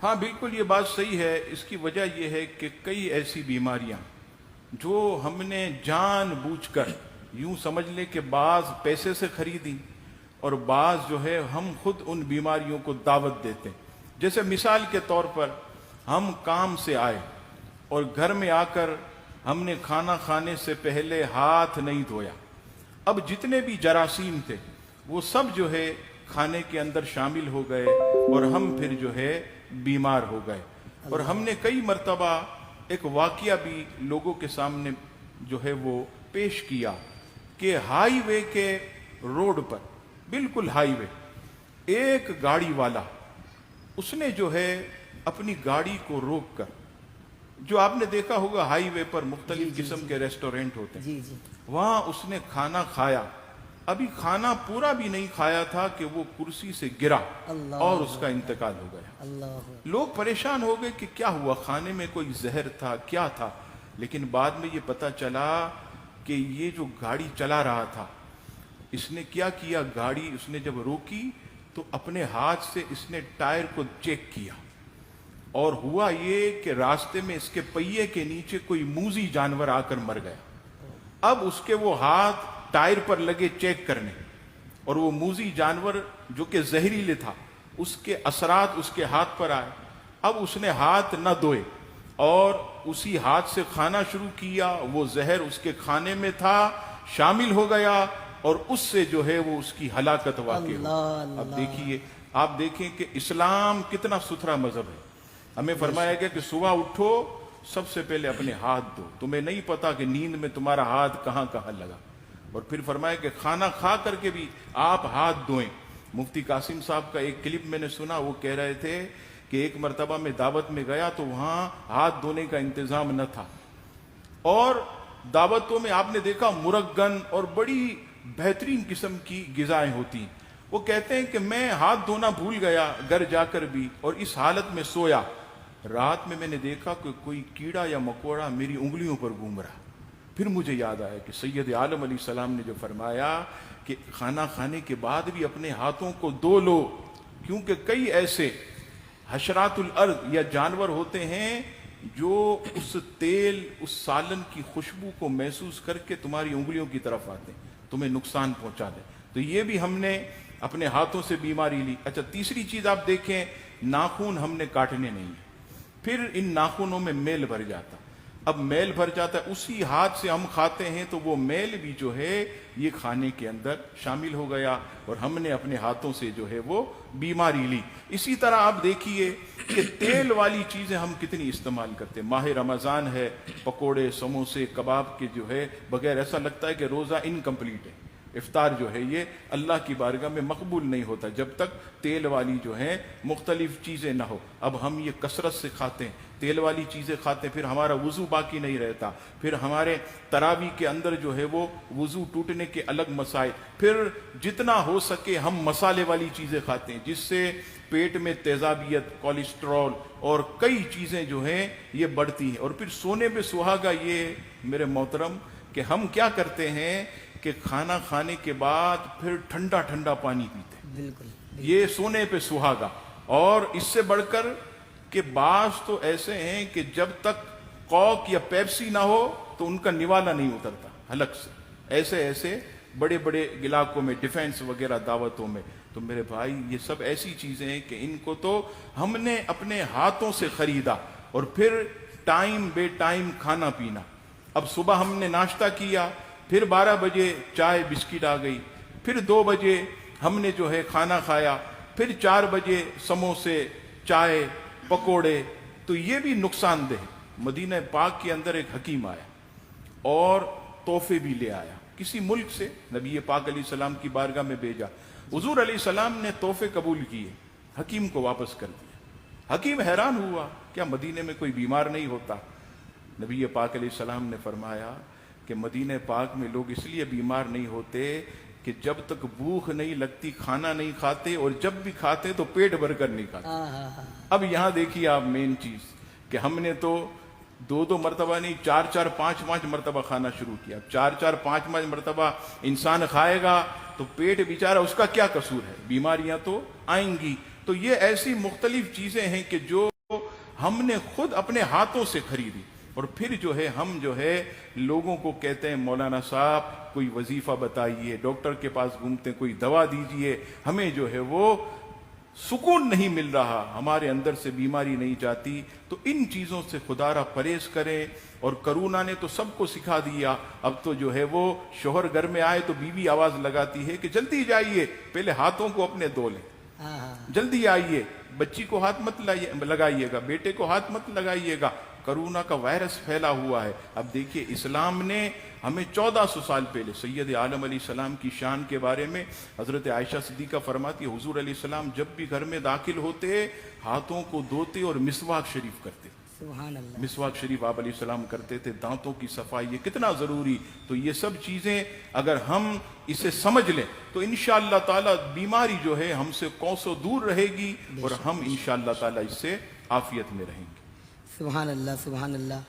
ہاں بالکل یہ بات صحیح ہے. اس کی وجہ یہ ہے کہ کئی ایسی بیماریاں جو ہم نے جان بوجھ کر یوں سمجھ لیں کہ بعض پیسے سے خریدیں اور بعض جو ہے ہم خود ان بیماریوں کو دعوت دیتے ہیں. جیسے مثال کے طور پر ہم کام سے آئے اور گھر میں آ کر ہم نے کھانا کھانے سے پہلے ہاتھ نہیں دھویا. اب جتنے بھی جراثیم تھے وہ سب جو ہے کھانے کے اندر شامل ہو گئے اور ہم پھر جو ہے بیمار ہو گئے. اور ہم نے کئی مرتبہ ایک واقعہ بھی لوگوں کے سامنے جو ہے وہ پیش کیا کہ ہائی وے کے روڈ پر، بالکل ہائی وے، ایک گاڑی والا اس نے جو ہے اپنی گاڑی کو روک کر، جو آپ نے دیکھا ہوگا ہائی وے پر مختلف قسم کے ریسٹورینٹ ہوتے ہیں، وہاں اس نے کھانا کھایا. ابھی کھانا پورا بھی نہیں کھایا تھا کہ وہ کرسی سے گرا اور اس کا انتقال ہو گیا. لوگ پریشان ہو گئے کہ کیا ہوا، کھانے میں کوئی زہر تھا، کیا تھا. لیکن بعد میں یہ پتا چلا کہ یہ جو گاڑی چلا رہا تھا اس نے کیا کیا، گاڑی اس نے جب روکی تو اپنے ہاتھ سے اس نے ٹائر کو چیک کیا اور ہوا یہ کہ راستے میں اس کے پہیے کے نیچے کوئی موذی جانور آ کر مر گیا. اب اس کے وہ ہاتھ ٹائر پر لگے چیک کرنے اور وہ موذی جانور جو کہ زہریلے تھا اس کے اثرات اس کے ہاتھ پر آئے. اب اس نے ہاتھ نہ دھوئے اور اسی ہاتھ سے کھانا شروع کیا. وہ زہر اس کے کھانے میں تھا، شامل ہو گیا اور اس سے جو ہے وہ اس کی ہلاکت واقع ہو. اب دیکھیے، آپ دیکھیں کہ اسلام کتنا ستھرا مذہب ہے. ہمیں فرمایا گیا کہ صبح اٹھو سب سے پہلے اپنے ہاتھ دھو. تمہیں نہیں پتا کہ نیند میں تمہارا ہاتھ کہاں کہاں لگا. اور پھر فرمایا کہ کھانا کھا کر کے بھی آپ ہاتھ دھوئیں. مفتی قاسم صاحب کا ایک کلپ میں نے سنا، وہ کہہ رہے تھے کہ ایک مرتبہ میں دعوت میں گیا تو وہاں ہاتھ دھونے کا انتظام نہ تھا، اور دعوتوں میں آپ نے دیکھا مرغن اور بڑی بہترین قسم کی غذائیں ہوتی ہیں. وہ کہتے ہیں کہ میں ہاتھ دھونا بھول گیا گھر جا کر بھی، اور اس حالت میں سویا. رات میں نے دیکھا کہ کوئی کیڑا یا مکوڑا میری انگلیوں پر گھوم رہا. پھر مجھے یاد آیا کہ سید عالم علیہ السلام نے جو فرمایا کہ کھانا کھانے کے بعد بھی اپنے ہاتھوں کو دھو لو، کیونکہ کئی ایسے حشرات الارض یا جانور ہوتے ہیں جو اس تیل، اس سالن کی خوشبو کو محسوس کر کے تمہاری انگلیوں کی طرف آتے ہیں، تمہیں نقصان پہنچا دیں. تو یہ بھی ہم نے اپنے ہاتھوں سے بیماری لی. اچھا، تیسری چیز آپ دیکھیں، ناخن ہم نے کاٹنے نہیں ہیں. پھر ان ناخنوں میں میل بھر جاتا. اب میل بھر جاتا ہے، اسی ہاتھ سے ہم کھاتے ہیں تو وہ میل بھی جو ہے یہ کھانے کے اندر شامل ہو گیا اور ہم نے اپنے ہاتھوں سے جو ہے وہ بیماری لی. اسی طرح آپ دیکھیے کہ تیل والی چیزیں ہم کتنی استعمال کرتے ہیں. ماہ رمضان ہے، پکوڑے، سموسے، کباب کے جو ہے بغیر ایسا لگتا ہے کہ روزہ انکمپلیٹ ہے. افطار جو ہے یہ اللہ کی بارگاہ میں مقبول نہیں ہوتا جب تک تیل والی جو ہیں مختلف چیزیں نہ ہو. اب ہم یہ کثرت سے کھاتے ہیں، تیل والی چیزیں کھاتے ہیں، پھر ہمارا وضو باقی نہیں رہتا. پھر ہمارے تراویح کے اندر جو ہے وہ وضو ٹوٹنے کے الگ مسائل. پھر جتنا ہو سکے ہم مسالے والی چیزیں کھاتے ہیں جس سے پیٹ میں تیزابیت، کولیسٹرول اور کئی چیزیں جو ہیں یہ بڑھتی ہیں. اور پھر سونے پہ سہاگا، یہ میرے محترم کہ ہم کیا کرتے ہیں کہ کھانا کھانے کے بعد پھر ٹھنڈا ٹھنڈا پانی پیتے ہیں. بالکل یہ سونے پہ سہاگا. اور اس سے بڑھ کر کہ بعض تو ایسے ہیں کہ جب تک کوک یا پیپسی نہ ہو تو ان کا نوالا نہیں اترتا حلق سے. ایسے بڑے بڑے علاقوں میں، ڈیفینس وغیرہ دعوتوں میں. تو میرے بھائی یہ سب ایسی چیزیں ہیں کہ ان کو تو ہم نے اپنے ہاتھوں سے خریدا. اور پھر ٹائم بے ٹائم کھانا پینا. اب صبح ہم نے ناشتہ کیا، پھر 12 بجے چائے بسکٹ آ گئی، پھر 2 بجے ہم نے جو ہے کھانا کھایا، پھر 4 بجے سموسے، چائے، پکوڑے. تو یہ بھی نقصان دہ. مدینہ پاک کے اندر ایک حکیم آیا اور تحفے بھی لے آیا کسی ملک سے. نبی پاک علیہ السلام کی بارگاہ میں بھیجا. حضور علیہ السلام نے تحفے قبول کیے، حکیم کو واپس کر دیا. حکیم حیران ہوا، کیا مدینے میں کوئی بیمار نہیں ہوتا؟ نبی پاک علیہ السلام نے فرمایا کہ مدینہ پاک میں لوگ اس لیے بیمار نہیں ہوتے کہ جب تک بھوک نہیں لگتی کھانا نہیں کھاتے، اور جب بھی کھاتے تو پیٹ بھر کر نہیں کھاتے. اب یہاں دیکھیے آپ مین چیز کہ ہم نے تو 2 مرتبہ نہیں، 4 5 مرتبہ کھانا شروع کیا. 4 5 مرتبہ انسان کھائے گا تو پیٹ بیچارہ اس کا کیا قصور ہے؟ بیماریاں تو آئیں گی. تو یہ ایسی مختلف چیزیں ہیں کہ جو ہم نے خود اپنے ہاتھوں سے خریدی، اور پھر جو ہے ہم جو ہے لوگوں کو کہتے ہیں مولانا صاحب کوئی وظیفہ بتائیے، ڈاکٹر کے پاس گھومتے ہیں کوئی دوا دیجئے، ہمیں جو ہے وہ سکون نہیں مل رہا، ہمارے اندر سے بیماری نہیں جاتی۔ تو ان چیزوں سے خدا را پرہیز کریں۔ اور کرونا نے تو سب کو سکھا دیا، اب تو جو ہے وہ شوہر گھر میں آئے تو بیوی آواز لگاتی ہے کہ جلدی جائیے، پہلے ہاتھوں کو اپنے دھو لیں، جلدی آئیے، بچی کو ہاتھ مت لگائیے گا، بیٹے کو ہاتھ مت لگائیے گا۔ کرونا کا وائرس پھیلا ہوا ہے۔ اب دیکھیے اسلام نے ہمیں 1400 سال پہلے سید عالم علیہ السلام کی شان کے بارے میں حضرت عائشہ صدیقہ فرماتی ہے، حضور علیہ السلام جب بھی گھر میں داخل ہوتے ہاتھوں کو دھوتے اور مسواک شریف کرتے۔ سبحان اللہ۔ مسواک شریف آپ علیہ السلام کرتے تھے، دانتوں کی صفائی، یہ کتنا ضروری۔ تو یہ سب چیزیں اگر ہم اسے سمجھ لیں تو انشاءاللہ تعالی بیماری جو ہے ہم سے کوسوں دور رہے گی، اور ہم انشاءاللہ تعالی اس سے عافیت میں رہیں گے۔ سبحان اللہ، سبحان اللہ۔